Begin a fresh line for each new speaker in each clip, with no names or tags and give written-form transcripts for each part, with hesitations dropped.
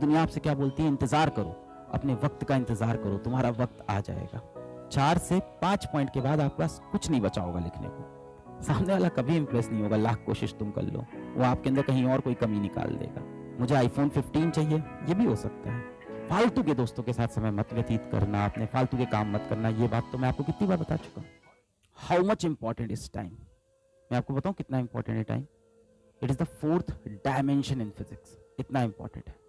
दुनिया आपसे क्या बोलती है? इंतजार करो, अपने वक्त का इंतजार करो, तुम्हारा वक्त आ जाएगा। 4 से 5 पॉइंट के बाद आपके पास कुछ नहीं बचा होगा लिखने को। सामने वाला कभी इंप्रेस नहीं होगा, लाख कोशिश तुम कर लो, वो आपके अंदर कहीं और कोई कमी निकाल देगा। मुझे आईफोन 15 चाहिए, ये भी हो सकता है। फालतू के दोस्तों के साथ समय मत व्यतीत करना, अपने फालतू के काम मत करना, ये बात तो मैं आपको कितनी बार बता चुका हूँ। How much important is time? मैं आपको बताऊं कितना इंपॉर्टेंट है time. It is the 4th dimension in physics. इतना इंपॉर्टेंट है।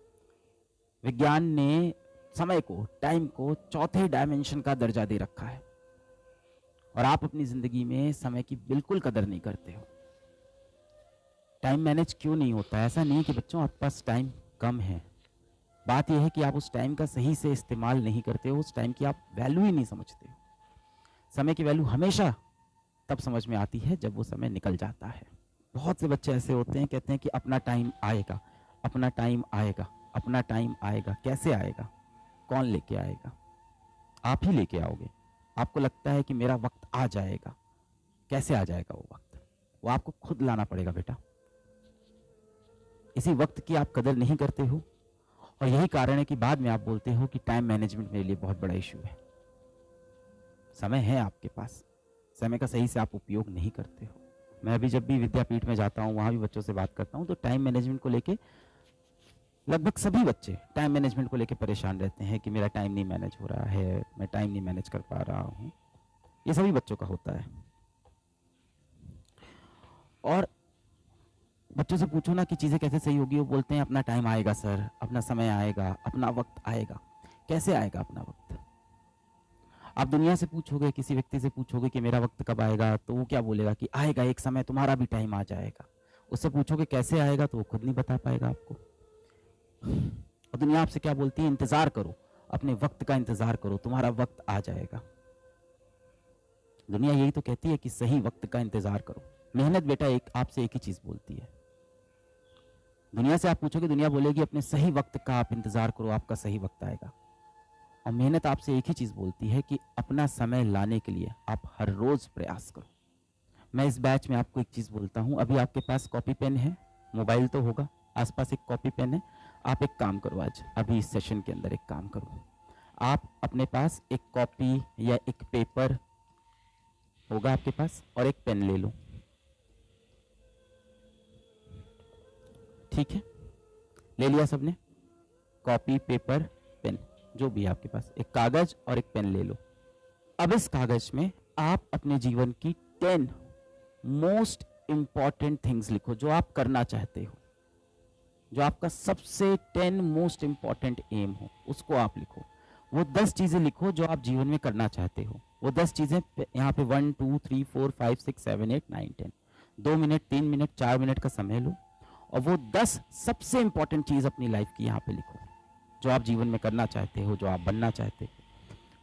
विज्ञान ने समय को, टाइम को 4थे डायमेंशन का दर्जा दे रखा है, और आप अपनी जिंदगी में समय की बिल्कुल कदर नहीं करते हो। टाइम मैनेज क्यों नहीं होता है? ऐसा नहीं कि बच्चों आपके पास टाइम कम है, बात यह है कि आप उस टाइम का सही से इस्तेमाल नहीं करते हो, उस टाइम की आप वैल्यू ही नहीं समझते हो। समय की वैल्यू हमेशा तब समझ में आती है जब वो समय निकल जाता है। बहुत से बच्चे ऐसे होते हैं, कहते हैं कि अपना टाइम आएगा, अपना टाइम आएगा, अपना टाइम आएगा। कैसे आएगा? कौन लेके आएगा? आप ही लेके आओगे। आपको लगता है कि मेरा वक्त आ जाएगा। कैसे आ जाएगा वो वक्त? वो आपको खुद लाना पड़ेगा बेटा। इसी वक्त की आप कदर नहीं करते हो, और यही कारण है कि बाद में आप बोलते हो कि टाइम मैनेजमेंट मेरे लिए बहुत बड़ा इशू है। समय है आपके पास, समय का सही से आप उपयोग नहीं करते हो। मैं अभी जब भी विद्यापीठ में जाता हूँ, वहाँ भी बच्चों से बात करता हूँ, तो टाइम मैनेजमेंट को लेके लगभग सभी बच्चे टाइम मैनेजमेंट को लेके परेशान रहते हैं कि मेरा टाइम नहीं मैनेज हो रहा है, मैं टाइम नहीं मैनेज कर पा रहा हूँ। ये सभी बच्चों का होता है। और बच्चों से पूछो ना कि चीज़ें कैसे सही होगी, वो बोलते हैं अपना टाइम आएगा सर, अपना समय आएगा, अपना वक्त आएगा। कैसे आएगा अपना वक्त? आप दुनिया से पूछोगे, किसी व्यक्ति से पूछोगे कि मेरा वक्त कब आएगा, तो वो क्या बोलेगा कि आएगा एक समय, तुम्हारा भी टाइम आ जाएगा। उससे पूछोगे कैसे आएगा, तो वो खुद नहीं बता पाएगा आपको। और दुनिया आपसे क्या बोलती है? इंतजार करो, अपने वक्त का इंतजार करो, तुम्हारा वक्त आ जाएगा। दुनिया यही तो कहती है कि सही वक्त का इंतजार करो। मेहनत बेटा आपसे एक ही चीज बोलती है। दुनिया से आप पूछोगे, दुनिया बोलेगी अपने सही वक्त का आप इंतजार करो, आपका सही वक्त आएगा। और मेहनत आपसे एक ही चीज बोलती है कि अपना समय लाने के लिए आप हर रोज प्रयास करो। मैं इस बैच में आपको एक चीज बोलता हूं, अभी आपके पास कॉपी पेन है, मोबाइल तो होगा, आसपास एक कॉपी पेन है। आप एक काम करो, आज अभी इस सेशन के अंदर एक काम करो, आप अपने पास एक कॉपी या एक पेपर होगा आपके पास, और एक पेन ले लो। ठीक है, ले लिया सबने? कॉपी, पेपर, पेन, जो भी है आपके पास, एक कागज और एक पेन ले लो। अब इस कागज में आप अपने जीवन की 10 मोस्ट इंपॉर्टेंट थिंग्स लिखो, जो आप करना चाहते हो, जो आपका सबसे 10 मोस्ट इंपॉर्टेंट एम हो, उसको आप लिखो। वो 10 चीजें लिखो जो आप जीवन में करना चाहते हो। वो 10 चीजें यहाँ पे 1 2 3 4 5 6 7 8 9 10, 2 मिनट, 3 मिनट, 4 मिनट का समय लो, और वो 10 सबसे इंपॉर्टेंट चीज अपनी लाइफ की यहाँ पे लिखो, जो आप जीवन में करना चाहते हो, जो आप बनना चाहते हो।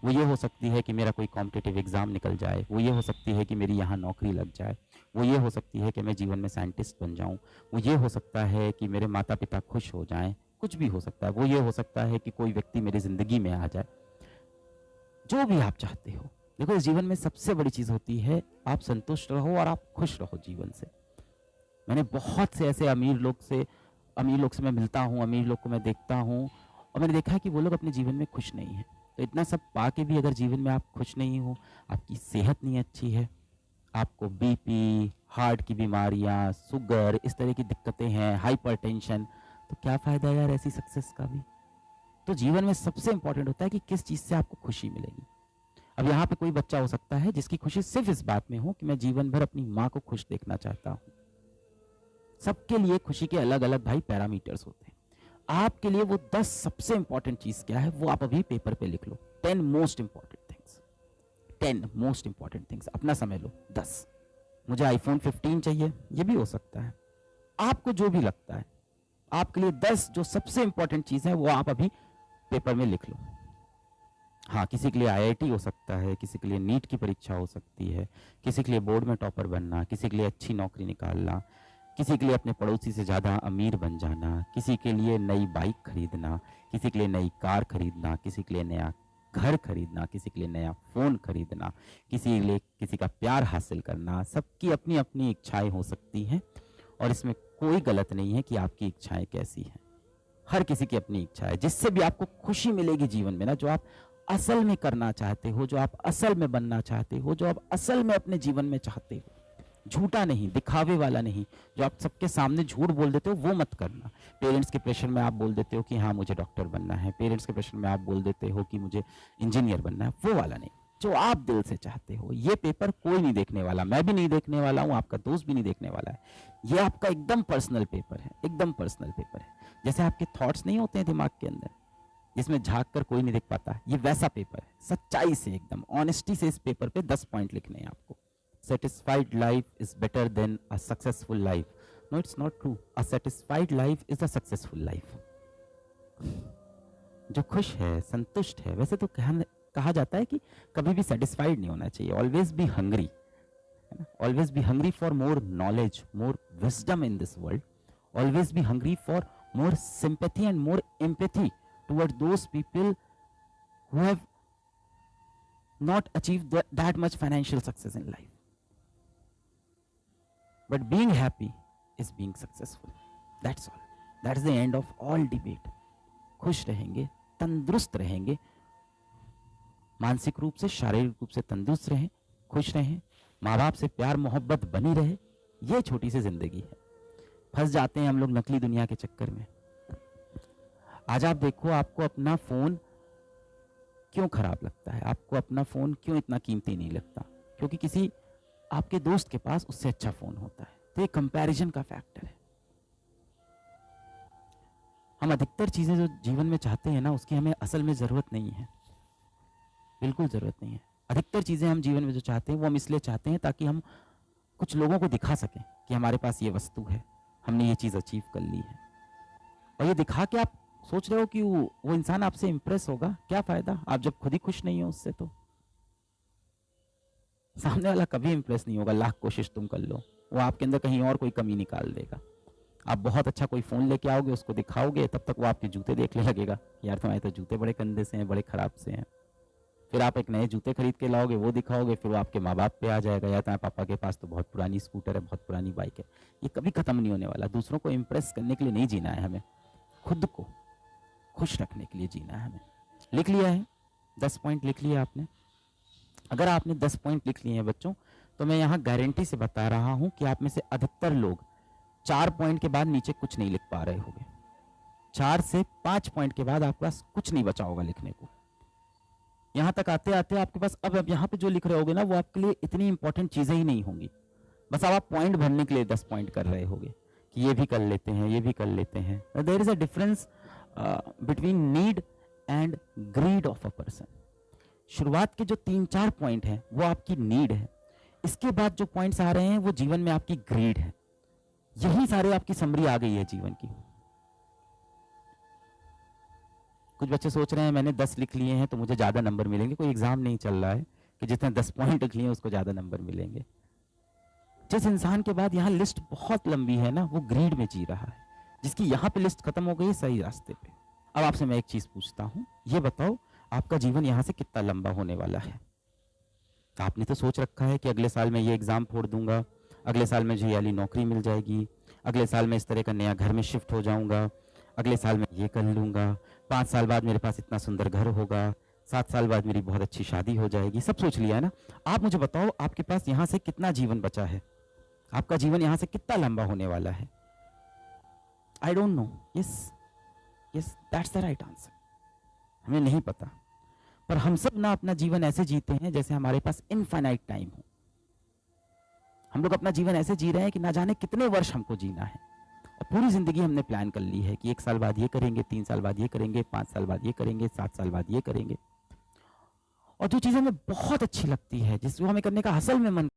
वो ये हो सकती है कि मेरा कोई कॉम्पिटिटिव एग्जाम निकल जाए, वो ये हो सकती है कि मेरी यहाँ नौकरी लग जाए, वो ये हो सकती है कि मैं जीवन में साइंटिस्ट बन जाऊं, वो ये हो सकता है कि मेरे माता पिता खुश हो जाएं, कुछ भी हो सकता है। वो ये हो सकता है कि कोई व्यक्ति मेरी जिंदगी में आ जाए, जो भी आप चाहते हो। देखो, इस जीवन में सबसे बड़ी चीज होती है आप संतुष्ट रहो और आप खुश रहो जीवन से। मैंने बहुत से ऐसे अमीर लोग से मैं मिलता हूँ, अमीर लोग को मैं देखता हूँ, और मैंने देखा है कि वो लोग अपने जीवन में खुश नहीं है। तो इतना सब पा के भी अगर जीवन में आप खुश नहीं हो, आपकी सेहत नहीं अच्छी है, आपको बीपी, हार्ट की बीमारियां, शुगर, इस तरह की दिक्कतें हैं, हाइपरटेंशन, तो क्या फायदा यार ऐसी सक्सेस का भी। तो जीवन में सबसे इंपॉर्टेंट होता है कि किस चीज से आपको खुशी मिलेगी। अब यहाँ पे कोई बच्चा हो सकता है जिसकी खुशी सिर्फ इस बात में हो कि मैं जीवन भर अपनी माँ को खुश देखना चाहता हूँ। सबके लिए खुशी के अलग अलग भाई पैरामीटर्स होते हैं। आपके लिए वो 10 सबसे इंपॉर्टेंट चीज क्या है, वो आप अभी पेपर पे लिख लो। 10 most important things, 10 most important things. अपना समय लो 10। मुझे आईफोन 15 चाहिए, ये भी हो सकता है। आपको जो भी लगता है, आपके लिए 10 जो सबसे इंपॉर्टेंट चीज है वो आप अभी पेपर में लिख लो। हाँ, किसी के लिए आईआईटी हो सकता है, किसी के लिए नीट की परीक्षा हो सकती है, किसी के लिए बोर्ड में टॉपर बनना, किसी के लिए अच्छी नौकरी निकालना, किसी के लिए अपने पड़ोसी से ज़्यादा अमीर बन जाना, किसी के लिए नई बाइक खरीदना, किसी के लिए नई कार खरीदना, किसी के लिए नया घर खरीदना, किसी के लिए नया फ़ोन खरीदना, किसी के लिए किसी का प्यार हासिल करना। सबकी अपनी अपनी इच्छाएं हो सकती हैं, और इसमें कोई गलत नहीं है कि आपकी इच्छाएं कैसी हैं। हर किसी की अपनी इच्छा है, जिससे भी आपको खुशी मिलेगी जीवन में ना, जो आप असल में करना चाहते हो, जो आप असल में बनना चाहते हो, जो आप असल में अपने जीवन में चाहते हो, झूठा नहीं, दिखावे वाला नहीं, जो आप सबके सामने झूठ बोल देते हो वो मत करना। पेरेंट्स के प्रेशर में आप बोल देते हो कि हाँ मुझे डॉक्टर बनना है, पेरेंट्स के प्रेशर में आप बोल देते हो कि मुझे इंजीनियर बनना है, वो वाला नहीं। जो आप दिल से चाहते हो। ये पेपर कोई नहीं देखने वाला, मैं भी नहीं देखने वाला हूँ, आपका दोस्त भी नहीं देखने वाला है। ये आपका एकदम पर्सनल पेपर है, एकदम पर्सनल पेपर है। जैसे आपके थॉट्स नहीं होते हैं दिमाग के अंदर, जिसमें झांक कर कोई नहीं देख पाता, ये वैसा पेपर है। सच्चाई से, एकदम ऑनेस्टी से इस पेपर पे 10 पॉइंट लिखने हैं आपको। Satisfied life is better than a successful life. No, it's not true. A satisfied life is a successful life. जो खुश है, संतुष्ट है, वैसे तो कहा जाता है कि कभी भी सेटिस्फाइड नहीं होना चाहिए, always be hungry, always be hungry for more knowledge, more wisdom in this world, always be hungry for more sympathy and more empathy towards those people who have not achieved that much financial success in life. But being happy is being successful. That's all. That's the end of all debate. खुश रहेंगे, तंदुरुस्त रहेंगे, मानसिक रूप से, शारीरिक रूप से तंदुरुस्त रहें, खुश रहें, माँ बाप से प्यार मोहब्बत बनी रहे। ये छोटी सी जिंदगी है। फंस जाते हैं हम लोग नकली दुनिया के चक्कर में। आज आप देखो, आपको अपना फोन क्यों खराब लगता है, आपको अपना फोन क्यों इतना कीमती नहीं लगता? क्योंकि किसी आपके दोस्त के पास उससे अच्छा फोन होता है। तो ये कंपैरिजन का फैक्टर है। हम अधिकतर चीजें जो जीवन में चाहते हैं ना, उसकी हमें असल में जरूरत नहीं है, बिल्कुल जरूरत नहीं है। अधिकतर चीजें हम जीवन में जो चाहते हैं वो हम इसलिए चाहते हैं ताकि हम कुछ लोगों को दिखा सकें कि हमारे पास ये वस्तु है, हमने ये चीज अचीव कर ली है। और ये दिखा के आप सोच रहे हो कि वो इंसान आपसे इंप्रेस होगा, क्या फायदा? आप जब खुद ही खुश नहीं हो उससे, तो सामने वाला कभी इंप्रेस नहीं होगा। लाख कोशिश तुम कर लो, वो आपके अंदर कहीं और कोई कमी निकाल देगा। आप बहुत अच्छा कोई फोन लेके आओगे, उसको दिखाओगे, तब तक वो आपके जूते देखने लगेगा, यार तुम्हारे तो जूते बड़े गंदे से हैं, बड़े खराब से हैं। फिर आप एक नए जूते खरीद के लाओगे, वो दिखाओगे, फिर वो आपके माँ बाप पे आ जाएगा, या तुम्हारे पापा के पास तो बहुत पुरानी स्कूटर है, बहुत पुरानी बाइक है। ये कभी खत्म नहीं होने वाला। दूसरों को इंप्रेस करने के लिए नहीं जीना है हमें, खुद को खुश रखने के लिए जीना है हमें। लिख लिया है? 10 पॉइंट लिख लिया आपने? अगर आपने 10 पॉइंट लिख लिए हैं बच्चों, तो मैं यहाँ गारंटी से बता रहा हूं कि आप में से अधिकतर लोग 4 पॉइंट के बाद नीचे कुछ नहीं लिख पा रहे होंगे। 4 से 5 पॉइंट के बाद आपके पास कुछ नहीं बचा होगा लिखने को। यहां तक आते आते आपके पास अब यहाँ पे जो लिख रहे होगे ना, वो आपके लिए इतनी इंपॉर्टेंट चीजें ही नहीं होंगी। बस अब आप पॉइंट भरने के लिए 10 पॉइंट कर रहे होगे कि ये भी कर लेते हैं, ये भी कर लेते हैं। There is a difference between need and greed of a person. शुरुआत के जो 3-4 पॉइंट हैं वो आपकी नीड है, इसके बाद जो पॉइंट्स आ रहे हैं वो जीवन में आपकी ग्रीड है। यही सारे आपकी समरी आ गई है जीवन की। कुछ बच्चे सोच रहे हैं मैंने 10 लिख लिए हैं तो मुझे ज्यादा नंबर मिलेंगे। कोई एग्जाम नहीं चल रहा है कि जितने 10 पॉइंट लिख लिए उसको ज्यादा नंबर मिलेंगे। जिस इंसान के बाद यहाँ लिस्ट बहुत लंबी है ना, वो ग्रीड में जी रहा है। जिसकी यहाँ पे लिस्ट खत्म हो गई, सही रास्ते पे। अब आपसे मैं एक चीज पूछता हूं, ये बताओ आपका जीवन यहाँ से कितना लंबा होने वाला है? आपने तो सोच रखा है कि अगले साल मैं ये एग्जाम फोड़ दूंगा, अगले साल मुझे ये वाली नौकरी मिल जाएगी, अगले साल मैं इस तरह का नया घर में शिफ्ट हो जाऊंगा, अगले साल मैं ये कर लूंगा, 5 साल बाद मेरे पास इतना सुंदर घर होगा, 7 साल बाद मेरी बहुत अच्छी शादी हो जाएगी। सब सोच लिया है ना? आप मुझे बताओ आपके पास यहाँ से कितना जीवन बचा है? आपका जीवन यहाँ से कितना लंबा होने वाला है? I don't know. Yes, that's the right answer. हमें नहीं पता, पर हम सब ना अपना जीवन ऐसे जीते हैं जैसे हमारे पास इनफाइनाइट टाइम हो। हम लोग अपना जीवन ऐसे जी रहे हैं कि ना जाने कितने वर्ष हमको जीना है, और पूरी जिंदगी हमने प्लान कर ली है कि 1 साल बाद ये करेंगे, 3 साल बाद ये करेंगे, 5 साल बाद ये करेंगे, 7 साल बाद ये करेंगे। और जो चीजें हमें बहुत अच्छी लगती है, जिसको हमें करने का असल में मन